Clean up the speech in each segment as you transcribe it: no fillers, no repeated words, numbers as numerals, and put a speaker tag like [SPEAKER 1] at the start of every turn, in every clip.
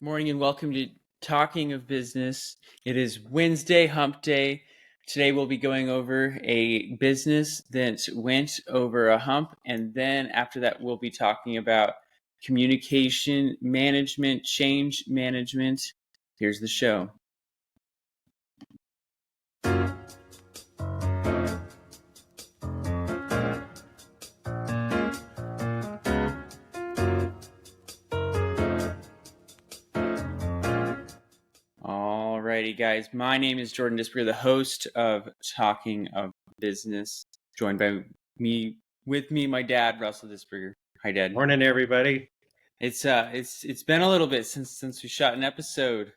[SPEAKER 1] Morning and welcome to Talking of Business. It is Wednesday, hump day. Today we'll be going over a business that went over a hump, and then after that we'll be talking about communication management, change management. Here's the show. Alrighty, guys. My name is Jordan Disberger, the host of Talking of Business, joined by my dad, Russell Disberger. Hi, Dad.
[SPEAKER 2] Morning, everybody.
[SPEAKER 1] It's been a little bit since we shot an episode.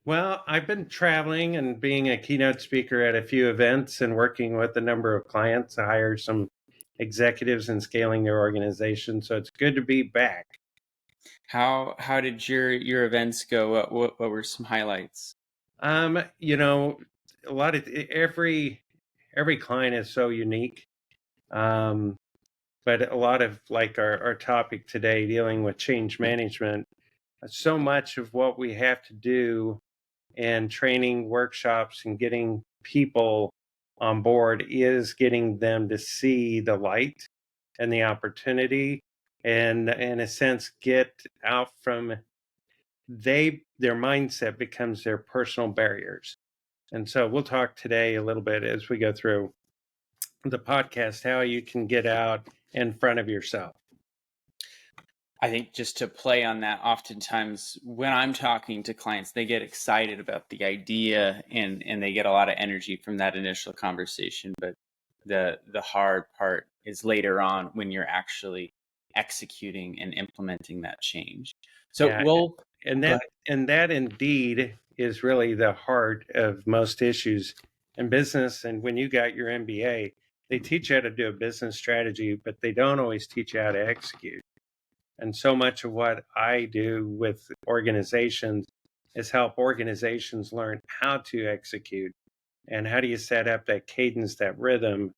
[SPEAKER 2] Well, I've been traveling and being a keynote speaker at a few events and working with a number of clients to hire some executives and scaling their organization. So it's good to be back.
[SPEAKER 1] How did your events go? What were some highlights?
[SPEAKER 2] A lot of every client is so unique. But a lot of like our topic today, dealing with change management, so much of what we have to do and training workshops and getting people on board is getting them to see the light and the opportunity and in a sense get out from their mindset becomes their personal barriers. And so we'll talk today a little bit as we go through the podcast how you can get out in front of yourself.
[SPEAKER 1] I think just to play on that, oftentimes when I'm talking to clients, they get excited about the idea and they get a lot of energy from that initial conversation. But the hard part is later on when you're actually executing and implementing that change. So
[SPEAKER 2] yeah, and that indeed is really the heart of most issues in business. And when you got your MBA, they teach you how to do a business strategy, but they don't always teach you how to execute. And so much of what I do with organizations is help organizations learn how to execute and how do you set up that cadence, that rhythm,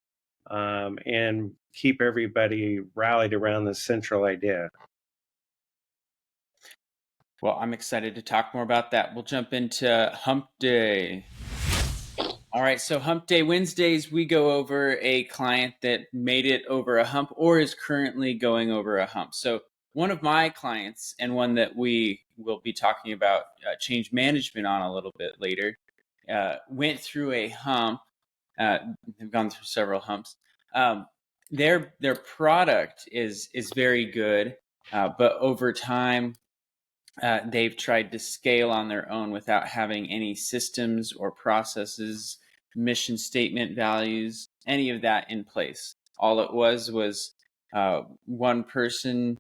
[SPEAKER 2] and keep everybody rallied around the central idea.
[SPEAKER 1] Well, I'm excited to talk more about that. We'll jump into Hump Day. All right, so Hump Day Wednesdays, we go over a client that made it over a hump or is currently going over a hump. So one of my clients, and one that we will be talking about change management on a little bit later, went through a hump. They've gone through several humps. Their product is very good, but over time, they've tried to scale on their own without having any systems or processes, mission statement values, any of that in place. All it was one person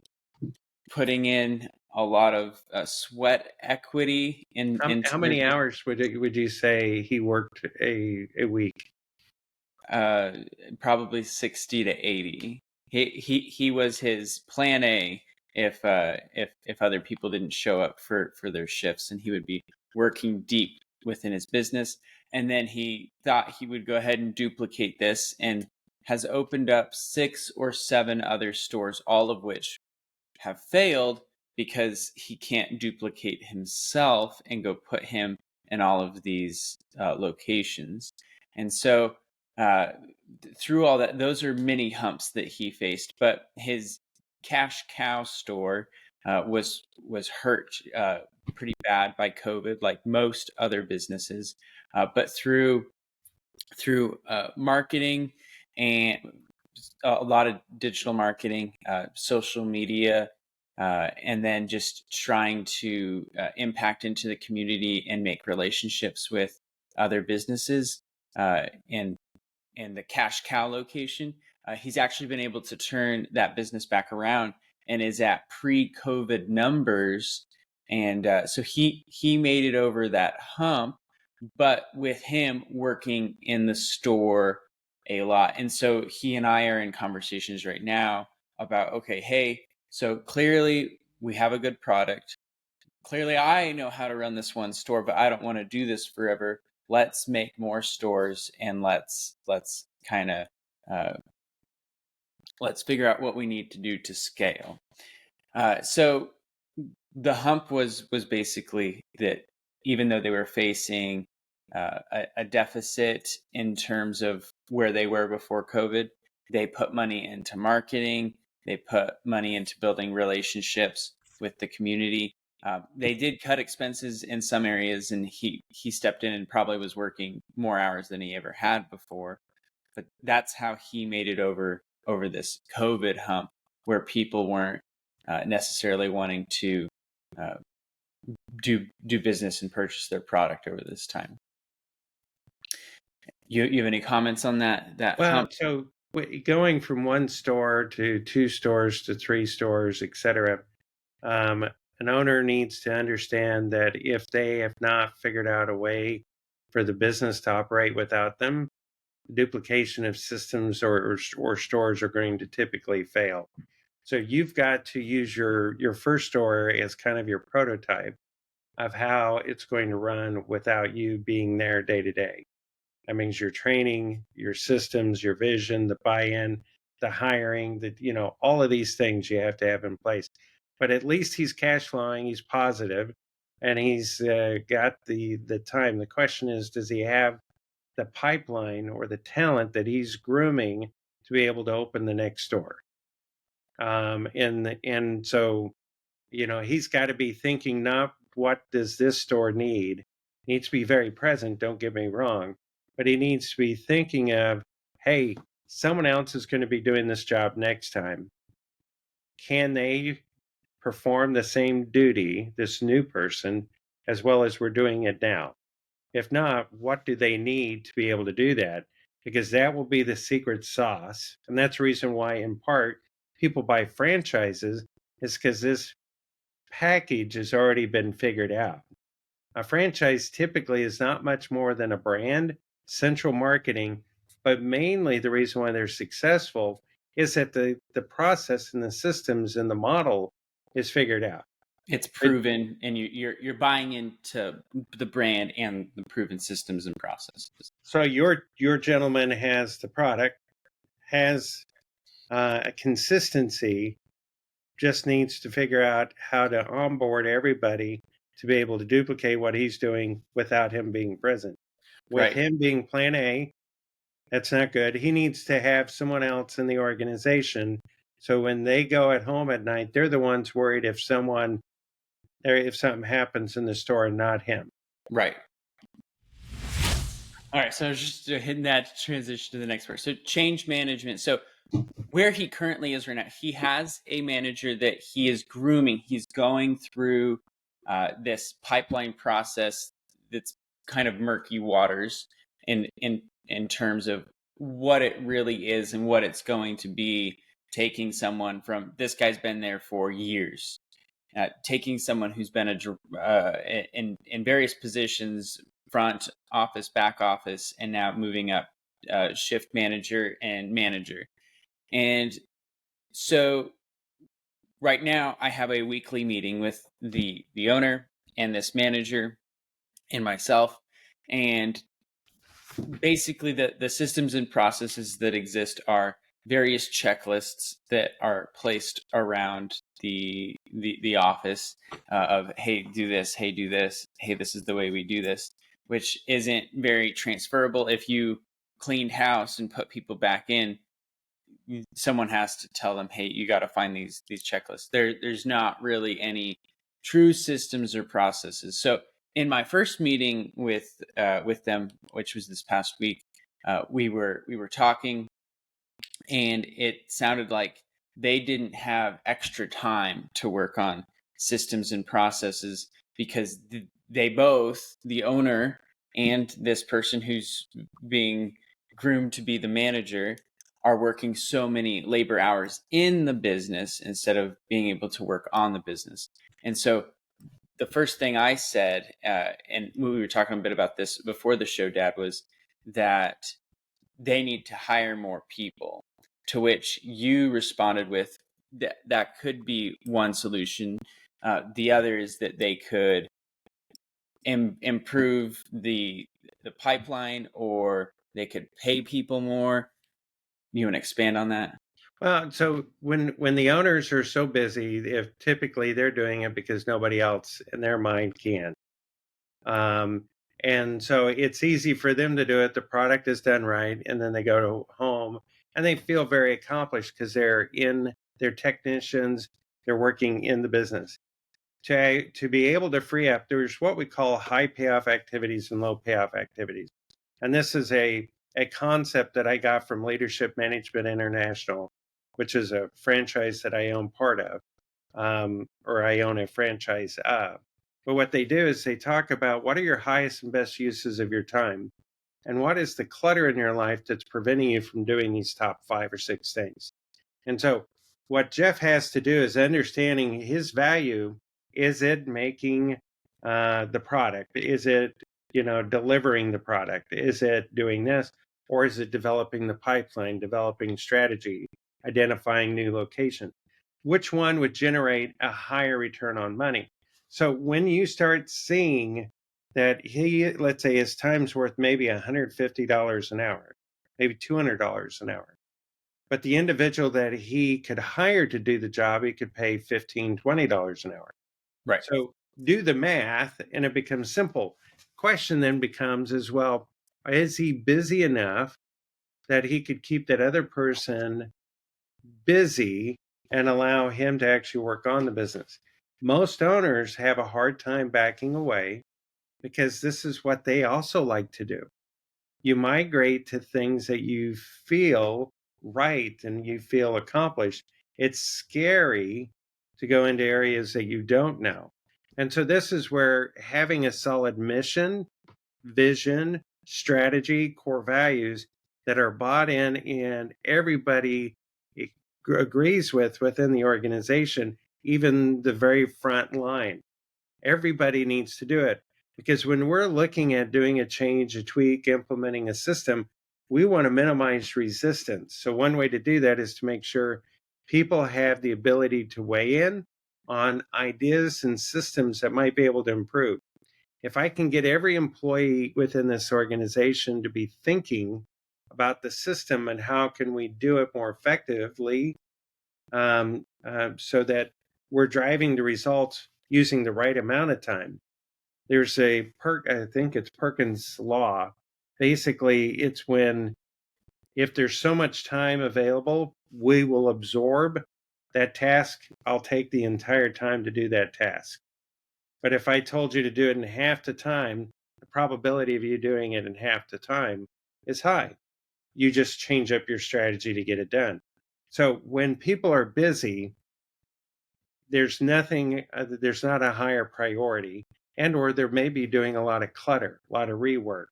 [SPEAKER 1] putting in a lot of sweat equity into
[SPEAKER 2] How many hours would you say he worked a week?
[SPEAKER 1] probably 60 to 80. He was his plan A if other people didn't show up for their shifts, and he would be working deep within his business. And then he thought he would go ahead and duplicate this, and has opened up 6 or 7 other stores, all of which have failed because he can't duplicate himself and go put him in all of these locations. And so through all that, those are many humps that he faced. But his cash cow store was hurt pretty bad by COVID, like most other businesses. But through marketing and a lot of digital marketing, social media, and then just trying to impact into the community and make relationships with other businesses, and the cash cow location, he's actually been able to turn that business back around and is at pre-COVID numbers. And so he made it over that hump, but with him working in the store a lot. And so he and I are in conversations right now about, okay, hey, so clearly we have a good product. Clearly I know how to run this one store, but I don't want to do this forever. Let's make more stores, and let's kind of let's figure out what we need to do to scale. So the hump was basically that even though they were facing a deficit in terms of where they were before COVID, they put money into marketing. They put money into building relationships with the community. They did cut expenses in some areas, and he stepped in and probably was working more hours than he ever had before. But that's how he made it over this COVID hump, where people weren't necessarily wanting to uh, do business and purchase their product over this time. You have any comments on that
[SPEAKER 2] Well,
[SPEAKER 1] hump?
[SPEAKER 2] so going from one store to two stores to three stores, etc. An owner needs to understand that if they have not figured out a way for the business to operate without them, duplication of systems or stores are going to typically fail. So you've got to use your first store as kind of your prototype of how it's going to run without you being there day to day. That means your training, your systems, your vision, the buy-in, the hiring, all of these things you have to have in place. But at least he's cash flowing, he's positive, and he's got the time. The question is, does he have the pipeline or the talent that he's grooming to be able to open the next store? And so he's got to be thinking not what does this store need. He needs to be very present, don't get me wrong, but he needs to be thinking of, hey, someone else is going to be doing this job next time. Can they perform the same duty, this new person, as well as we're doing it now? If not, what do they need to be able to do that? Because that will be the secret sauce. And that's the reason why, in part, people buy franchises, is because this package has already been figured out. A franchise typically is not much more than a brand, central marketing, but mainly the reason why they're successful is that the process and the systems and the model is figured out.
[SPEAKER 1] It's
[SPEAKER 2] But,
[SPEAKER 1] proven, and you're buying into the brand and the proven systems and processes.
[SPEAKER 2] so your gentleman has the product, has a consistency, just needs to figure out how to onboard everybody to be able to duplicate what he's doing without him being present. With
[SPEAKER 1] Right.
[SPEAKER 2] him being plan A, that's not good. He needs to have someone else in the organization. So when they go at home at night, they're the ones worried if something happens in the store and not him.
[SPEAKER 1] Right. All right. So I was just hitting that transition to the next part. So change management. So where he currently is right now, he has a manager that he is grooming. He's going through this pipeline process that's kind of murky waters in terms of what it really is and what it's going to be. Taking someone from this guy's been there for years, taking someone who's been in various positions, front office, back office, and now moving up, shift manager and manager. And so right now I have a weekly meeting with the owner and this manager and myself, and basically the systems and processes that exist are various checklists that are placed around the office, of hey, do this, hey, do this, hey, this is the way we do this, which isn't very transferable. If you cleaned house and put people back in, someone has to tell them, hey, you got to find these checklists. There's not really any true systems or processes. So in my first meeting with them, which was this past week, we were talking, and it sounded like they didn't have extra time to work on systems and processes because they both, the owner and this person who's being groomed to be the manager, are working so many labor hours in the business instead of being able to work on the business. And so the first thing I said, and we were talking a bit about this before the show, Dad, was that they need to hire more people. To which you responded with that could be one solution. The other is that they could improve the pipeline, or they could pay people more. You want to expand on that?
[SPEAKER 2] Well, so when the owners are so busy, if typically they're doing it because nobody else in their mind can. Um, and so it's easy for them to do it. The product is done right, and then they go to home and they feel very accomplished because they're technicians, they're working in the business. To be able to free up, there's what we call high payoff activities and low payoff activities. And this is a concept that I got from Leadership Management International, which is a franchise that I own part of, or I own a franchise of. But what they do is they talk about what are your highest and best uses of your time, and what is the clutter in your life that's preventing you from doing these top 5 or 6 things. And so, what Jeff has to do is understanding his value. Is it making the product? Is it delivering the product? Is it doing this, or is it developing the pipeline, developing strategy, identifying new locations? Which one would generate a higher return on money? So when you start seeing that let's say his time's worth maybe $150 an hour, maybe $200 an hour, but the individual that he could hire to do the job, he could pay $15, $20 an hour.
[SPEAKER 1] Right.
[SPEAKER 2] So do the math and it becomes simple. Question then becomes as well, is he busy enough that he could keep that other person busy and allow him to actually work on the business? Most owners have a hard time backing away because this is what they also like to do. You migrate to things that you feel right and you feel accomplished. It's scary to go into areas that you don't know. And so this is where having a solid mission, vision, strategy, core values that are bought in and everybody agrees with within the organization, even the very front line. Everybody needs to do it because when we're looking at doing a change, a tweak, implementing a system, we want to minimize resistance. So, one way to do that is to make sure people have the ability to weigh in on ideas and systems that might be able to improve. If I can get every employee within this organization to be thinking about the system and how can we do it more effectively, so that we're driving the results using the right amount of time. There's I think it's Perkins' law. Basically, it's when if there's so much time available, we will absorb that task. I'll take the entire time to do that task. But if I told you to do it in half the time, the probability of you doing it in half the time is high. You just change up your strategy to get it done. So when people are busy, there's nothing there's not a higher priority, and or they're maybe doing a lot of clutter, a lot of rework.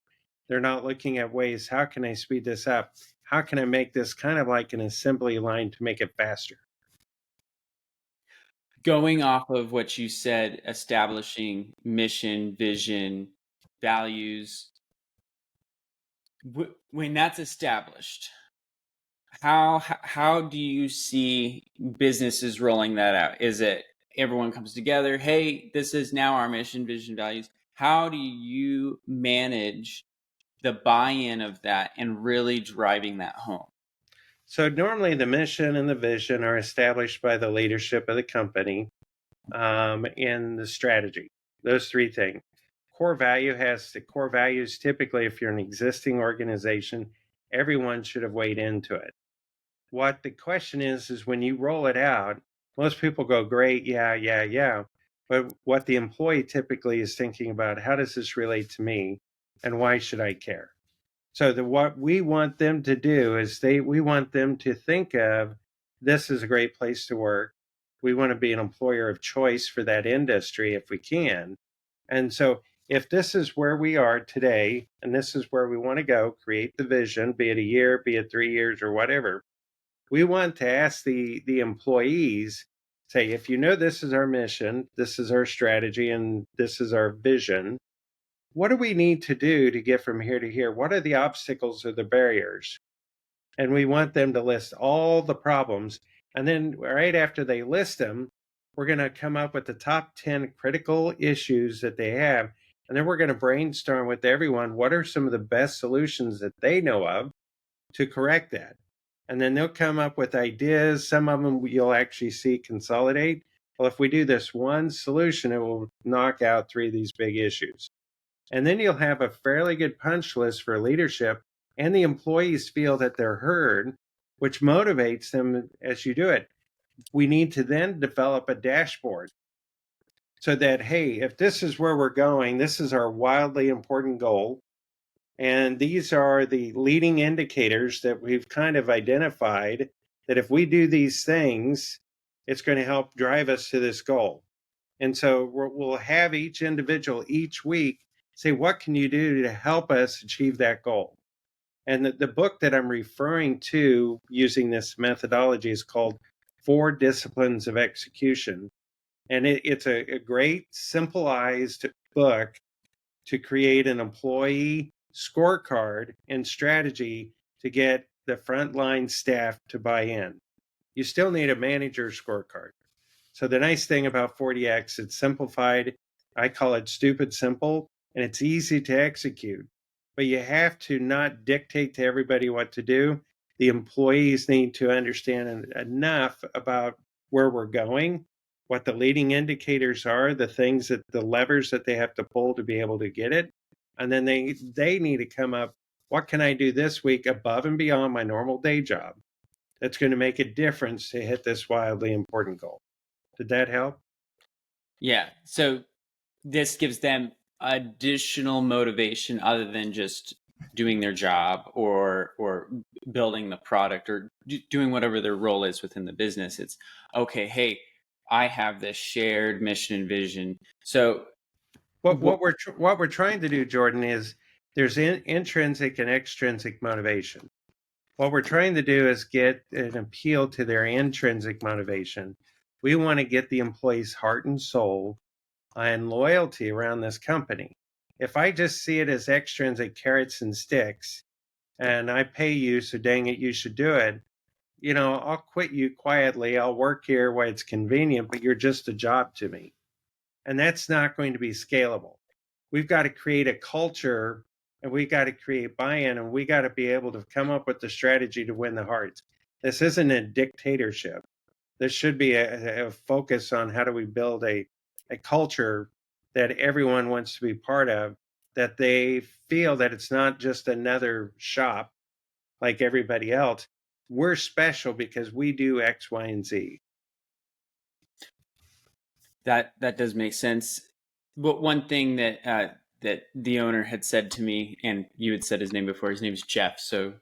[SPEAKER 2] They're not looking at ways, how can I speed this up, how can I make this kind of like an assembly line to make it faster.
[SPEAKER 1] Going off of what you said, establishing mission, vision, values, when that's established, how do you see businesses rolling that out? Is it everyone comes together, hey, this is now our mission, vision, values? How do you manage the buy-in of that and really driving that home?
[SPEAKER 2] So normally the mission and the vision are established by the leadership of the company, and the strategy, those 3 things. Core values. Typically, if you're an existing organization, everyone should have weighed into it. What the question is when you roll it out, most people go, great, yeah, yeah, yeah. But what the employee typically is thinking about, how does this relate to me and why should I care? So what we want them to do is we want them to think of this is a great place to work. We want to be an employer of choice for that industry if we can. And so if this is where we are today and this is where we want to go, create the vision, be it a year, be it 3 years or whatever, we want to ask the employees, say, if you know this is our mission, this is our strategy, and this is our vision, what do we need to do to get from here to here? What are the obstacles or the barriers? And we want them to list all the problems. And then right after they list them, we're going to come up with the top 10 critical issues that they have. And then we're going to brainstorm with everyone what are some of the best solutions that they know of to correct that. and then they'll come up with ideas. Some of them you'll actually see consolidate. Well, if we do this one solution, it will knock out 3 of these big issues. And then you'll have a fairly good punch list for leadership, and the employees feel that they're heard, which motivates them as you do it. We need to then develop a dashboard so that, hey, if this is where we're going, this is our wildly important goal. And these are the leading indicators that we've kind of identified that if we do these things, it's going to help drive us to this goal. And so we'll have each individual each week say, what can you do to help us achieve that goal? And the book that I'm referring to using this methodology is called 4 Disciplines of Execution. And it's a great, simplified book to create an employee scorecard and strategy to get the frontline staff to buy in. You still need a manager scorecard. So the nice thing about 40X, it's simplified. I call it stupid simple, and it's easy to execute. But you have to not dictate to everybody what to do. The employees need to understand enough about where we're going, what the leading indicators are, the things that the levers that they have to pull to be able to get it. And then they need to come up, what can I do this week above and beyond my normal day job that's going to make a difference to hit this wildly important goal? Did that help?
[SPEAKER 1] Yeah. So this gives them additional motivation other than just doing their job or building the product or doing whatever their role is within the business. It's okay, hey, I have this shared mission and vision. So
[SPEAKER 2] What we're trying to do, Jordan, is there's intrinsic and extrinsic motivation. What we're trying to do is get an appeal to their intrinsic motivation. We want to get the employee's heart and soul and loyalty around this company. If I just see it as extrinsic carrots and sticks, and I pay you, so dang it, you should do it. I'll quit you quietly. I'll work here while it's convenient, but you're just a job to me. And that's not going to be scalable. We've got to create a culture, and we got to create buy-in, and we got to be able to come up with the strategy to win the hearts. This isn't a dictatorship. This should be a focus on how do we build a culture that everyone wants to be part of, that they feel that it's not just another shop like everybody else. We're special because we do X, Y, and Z.
[SPEAKER 1] that does make sense. But one thing that the owner had said to me, and you had said his name before, his name is Jeff, so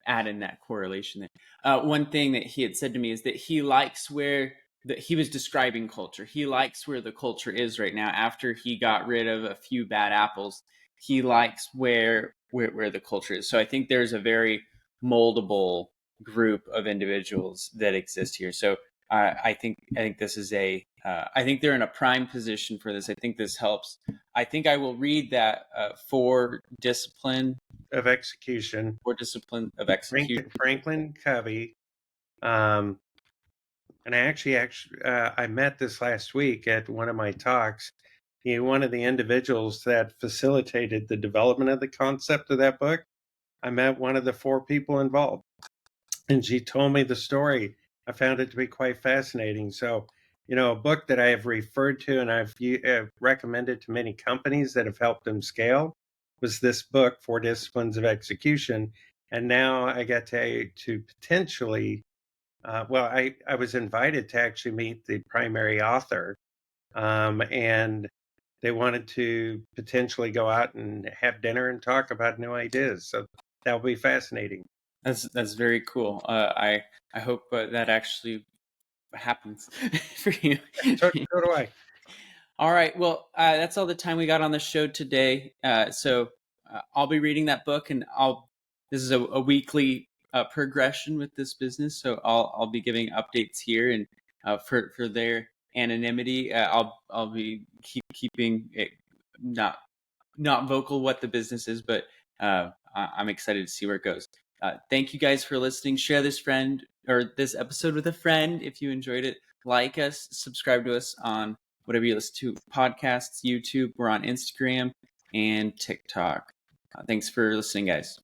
[SPEAKER 1] add in that correlation there. One thing that he had said to me is that he likes where he was describing culture. He likes where the culture is right now. After he got rid of a few bad apples, he likes where the culture is. So I think there's a very moldable group of individuals that exist here. So I think this is I think they're in a prime position for this. I think this helps. I think I will read that for discipline
[SPEAKER 2] Of execution.
[SPEAKER 1] or discipline of execution.
[SPEAKER 2] Franklin Covey. And I met this last week at one of my talks. One of the individuals that facilitated the development of the concept of that book, I met one of the 4 people involved, and she told me the story. I found it to be quite fascinating. So, a book that I have referred to and I've recommended to many companies that have helped them scale was this book, 4 Disciplines of Execution. And now I get to potentially, I was invited to actually meet the primary author, and they wanted to potentially go out and have dinner and talk about new ideas. So that will be fascinating.
[SPEAKER 1] That's very cool. I hope that actually happens for you.
[SPEAKER 2] So do I.
[SPEAKER 1] All right. Well, that's all the time we got on the show today. So I'll be reading that book, and this is a weekly progression with this business. So I'll be giving updates here, and for their anonymity, I'll be keeping it not vocal what the business is, but I'm excited to see where it goes. Thank you guys for listening. Share this episode with a friend if you enjoyed it. Like us, subscribe to us on whatever you listen to, podcasts, YouTube. We're on Instagram and TikTok. Thanks for listening, guys.